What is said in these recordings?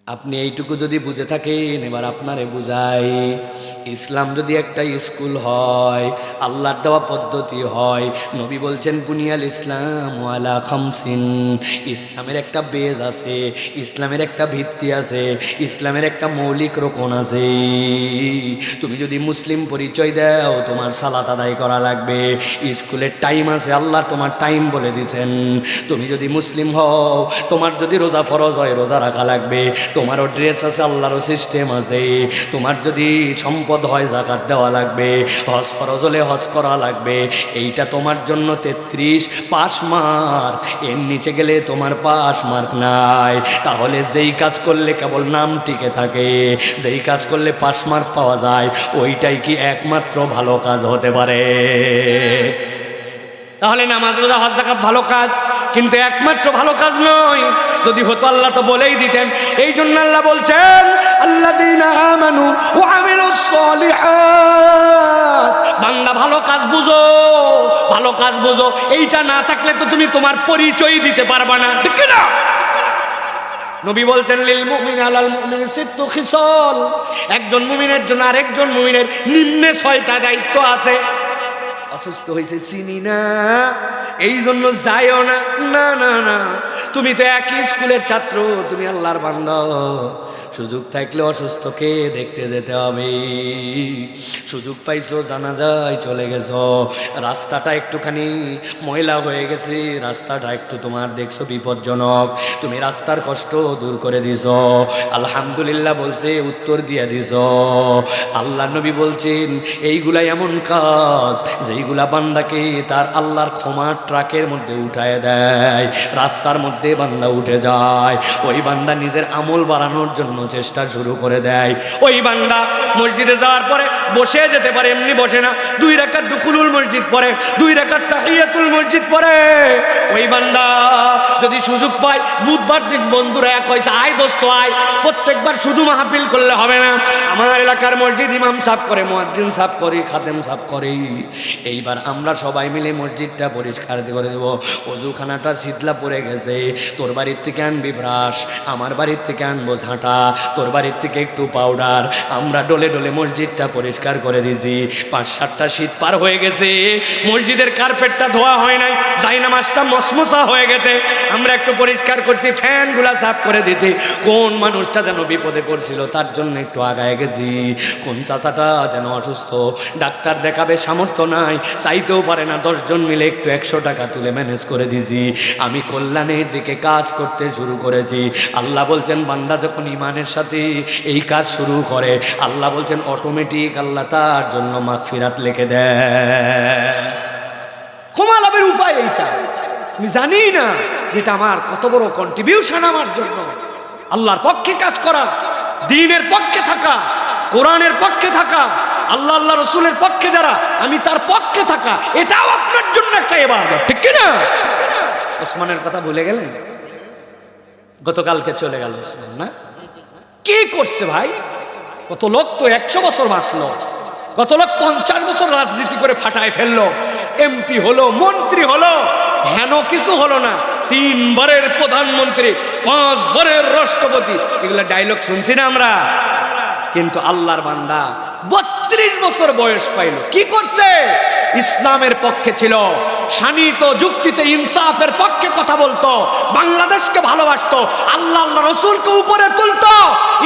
আপনি এইটুকু যদি বুঝে থাকেন, এবার আপনারে বুঝাই, ইসলাম যদি একটা স্কুল হয়, আল্লাহর দেওয়া পদ্ধতি হয়, নবী বলছেন বুনিয়াল ইসলাম ওয়ালা খামসিন, ইসলামের একটা বেজ আছে, ইসলামের একটা ভিত্তি আছে, ইসলামের একটা মৌলিক রোকন আছে। তুমি যদি মুসলিম পরিচয় দাও, তোমার সালাত আদায় করা লাগবে, স্কুলের টাইম আছে, আল্লাহ তোমার টাইম বলে দিয়েছেন। তুমি যদি মুসলিম হও, তোমার যদি রোজা ফরজ হয়, রোজা রাখা লাগবে, তোমারও ড্রেস আছে, আল্লাহরও সিস্টেম আছে। তোমার যদি সম্পদ হয়, যাকাত দেওয়া লাগবে, হজ ফরজ হলে হজ করা লাগবে। এইটা তোমার জন্য 33 পাস মার্ক, এর নিচে গেলে তোমার পাস মার্ক নাই। তাহলে যেই কাজ করলে কেবল নাম টিকে থাকে, যেই কাজ করলে পাস মার্ক পাওয়া যায়, ওইটাই কি একমাত্র ভালো কাজ হতে পারে? তাহলে নামাজ রোজা হজ যাকাত ভালো কাজ, কিন্তু একমাত্র ভালো কাজ নয়। যদি হতো আল্লাহ তো বলেই দিতেন। এই জন্য আল্লাহ বলছেন আল্লাযীনা আমানু ওয়া আমিলুস সলিহাত, বান্দা ভালো কাজ বুঝো, ভালো কাজ বুঝো। এইটা না থাকলে তো তুমি তোমার পরিচয় দিতে পারবা না, ঠিক না? নবী বলছেন লিল মুমিন আলাল মুমিন সিত্তু খিসাল, একজন মুমিনের জন্য আরেকজন মুমিনের নিম্নে 6টা দায়িত্ব আছে। অসুস্থ হয়েছে চিনি না, এই জন্য যাইও না, না না না, তুমি তো একই স্কুলের ছাত্র, তুমি আল্লাহর বান্দা। সুযোগ থাকলে অসুস্থকে দেখতে যেতে হবে। সুযোগ পাইছো, জানাজায় চলে গেছো, রাস্তাটা একটুখানি ময়লা হয়ে গেছে, রাস্তাটা একটু তোমার দেখছো বিপজ্জনক, তুমি রাস্তার কষ্ট দূর করে দিছো, আলহামদুলিল্লাহ বলছে, উত্তর দিয়ে দিছো। আল্লাহ নবী বলছেন এইগুলা এমন কাজ যেইগুলা বান্দাকে তার আল্লাহর ক্ষমার ট্রাকের মধ্যে উঠায় দেয়। রাস্তার মধ্যে বান্দা উঠে যায়, ওই বান্দা নিজের আমল বাড়ানোর জন্য চেষ্টা শুরু করে দেয়। ওই বান্দা মসজিদে যাওয়ার পরে বসে যেতে পারে, এমনি বসে না, 2 রাকাত দুখুলুল মসজিদ পড়ে, 2 রাকাত তাহিয়াতুল মসজিদ পড়ে। ওই বান্দা যদি সুযোগ পায়, বুধবার দিন বন্ধুরা এক হয়েছে, আয় দোস্ত আয়, প্রত্যেকবার শুধু মাহফিল করলে হবে না, আমার এলাকার মসজিদ ইমাম সাফ করে, মুয়াজ্জিন সাফ করে, খাদেম সাফ করে, এইবার আমরা সবাই মিলে মসজিদটা পরিষ্কার করে দেবো। অজুখানাটা শীতলা পড়ে গেছে, তোর বাড়ির থেকে আনবি ব্রাশ, আমার বাড়ির থেকে আনবো ঝাঁটা, তোর বাড়ির থেকে একটু পাউডার, আমরা ডলে ডলে মসজিদটা পরিষ্কার করে দিয়েছি। 5-7টা শীত পার হয়ে গেছে, মসজিদের কার্পেটটা ধোয়া হয় নাই, জায়নামাজটা মসমসা হয়ে গেছে, আমরা একটু পরিষ্কার করছি, ফ্যানগুলা সাফ করে দিয়েছি। কোন মানুষটা যেন বিপদে পড়ছিল, তার জন্য একটু আগায় গেছি। কোন চাচাটা যেন অসুস্থ, ডাক্তার দেখাবে সামর্থ্য নাই, চাইতেও পারে না, 10 জন মিলে একটু 100 টাকা তুলে ম্যানেজ করে দিয়েছি। আমি কল্যাণের দিকে কাজ করতে শুরু করেছি। আল্লাহ বলছেন বান্দা যখন ইমানের সাথে এই কাজ শুরু করে, আল্লাহ বলছেন অটোমেটিক আল্লাহ তার জন্য মাগফিরাত লিখে দেয়। ক্ষমা লাভের উপায় এইটা, আমি জানি না যেটা আমার কত বড় কন্ট্রিবিউশন আমার জন্য। আল্লাহর পক্ষে কাজ করা, দ্বীনের পক্ষে থাকা, কোরআনের পক্ষে থাকা, আল্লাহ আল্লাহ রসুলের পক্ষে যারা, আমি তার পক্ষে থাকা, এটাও আপনার জন্য একটা ইবাদত, ঠিক কি না? ওসমানের কথা ভুলে গেলেন? গতকালকে চলে গেল ওসমান, না? কি করছে ভাই? কত লোক তো 100 বছর বাঁচলো, কত লোক 50 বছর রাজনীতি করে ফাটায় ফেললো, এমপি হলো, মন্ত্রী হলো, হেন কিছু হলো না। 3 বারের প্রধানমন্ত্রী, 5 বারের রাষ্ট্রপতি, এগুলা ডায়লগ শুনছি না আমরা। কিন্তু আল্লাহর বান্দা 32 বছর বয়স পাইল, কি করছে? ইসলামের পক্ষে ছিল, শানিত যুক্তিতে ইনসাফের পক্ষে কথা বলতো, বাংলাদেশকে ভালোবাসতো, আল্লাহ আল্লাহ রসুলকে উপরে তুলতো,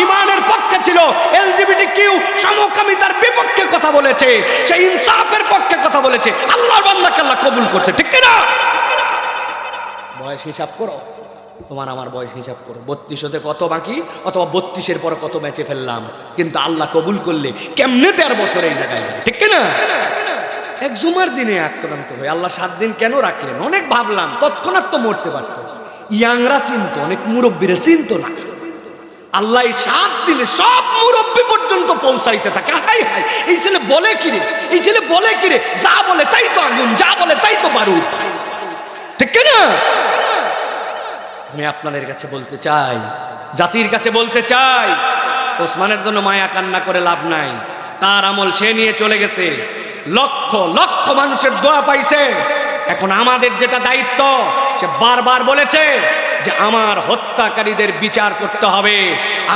ইমানের পক্ষে ছিল, LGBTQ সমকামিতার বিপক্ষে কথা বলেছে, সে ইনসাফের পক্ষে কথা বলেছে। আল্লাহর বান্দাকে আল্লাহ কবুল করছে, ঠিক কিনা? বয়স হিসাব করো, তোমার আমার বয়স হিসাব করো, 32 হতে কত বাকি, অথবা 32-এর পর কত বেঁচে ফেললাম। কিন্তু আল্লাহ কবুল করলে কেমনে 13 বছর এই জায়গায় যায়, ঠিক কিনা? এক জুমার দিনে আক্রান্ত হয়ে আল্লাহ 7 দিন কেন রাখলেন? অনেক ভাবলাম, তৎক্ষণাৎ তো মরতে পারত, ইয়াংরা চিনত, অনেক মুরব্বীরা চিনত না। আল্লাহ 7 দিনে সব মুরব্বী পর্যন্ত পৌঁছাইতে থাকে। হাই হাই, এই ছেলে বলে কিরে, এই ছেলে বলে কিরে, যা বলে তাই তো আগুন, যা বলে তাই তো বারুদ, ঠিক কিনা? আমি আপনাদের কাছে বলতে চাই, জাতির কাছে বলতে চাই, ওসমানের জন্য মায়া কান্না করে লাভ নাই। তার আমল সে নিয়ে চলে গেছে, লক্ষ লক্ষ মানুষের দোয়া পাইছে। এখন আমাদের যেটা দায়িত্ব, সে বারবার বলেছে যে আমার হত্যাকারীদের বিচার করতে হবে।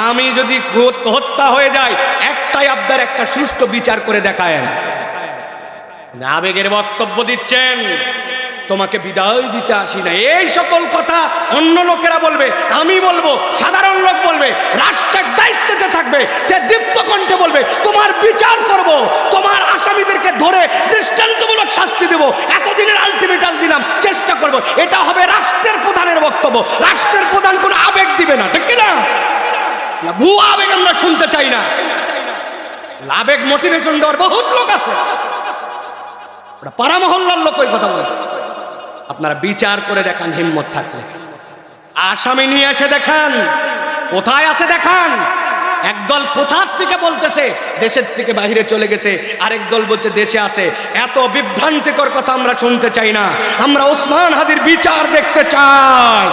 আমি যদি হত্যা হয়ে যায়, একটাই আবদার, একটা সুষ্ঠু বিচার করে দেখায়। আবেগের বক্তব্য দিচ্ছেন, তোমাকে বিদায় দিতে আসি না, এই সকল কথা অন্য লোকেরা বলবে, আমি বলবো, সাধারণ লোক বলবে, রাষ্ট্রের দায়িত্বে থাকবে তে দীপ্ত কণ্ঠে বলবে তোমার বিচার করব, তোমার আসামিদেরকে ধরে দৃষ্টান্তমূলক শাস্তি দেব, এতদিনের আলটিমেটাম দিলাম, চেষ্টা করব। এটা হবে রাষ্ট্রের প্রধানের বক্তব্য। রাষ্ট্রের প্রধান কোনো আবেগ দিবে না, ঠিক না? ভুয়া আবেগ আমরা শুনতে চাই না। আবেগ মোটিভেশন দেওয়ার বহুত লোক আছে, পাড়া মহল্লার লোক ওই কথা বলে। আপনারা বিচার করে দেখান, হিম্মত থাকলে আসামি নিয়ে এসে দেখান, কোথায় আছে দেখান। একদল কোথার থেকে বলতেছে দেশের থেকে বাইরে চলে গেছে, আরেক দল বলছে দেশে আছে। এত বিভ্রান্তিকর কথা আমরা শুনতে চাই না। আমরা ওসমান হাদির বিচার দেখতে চাই।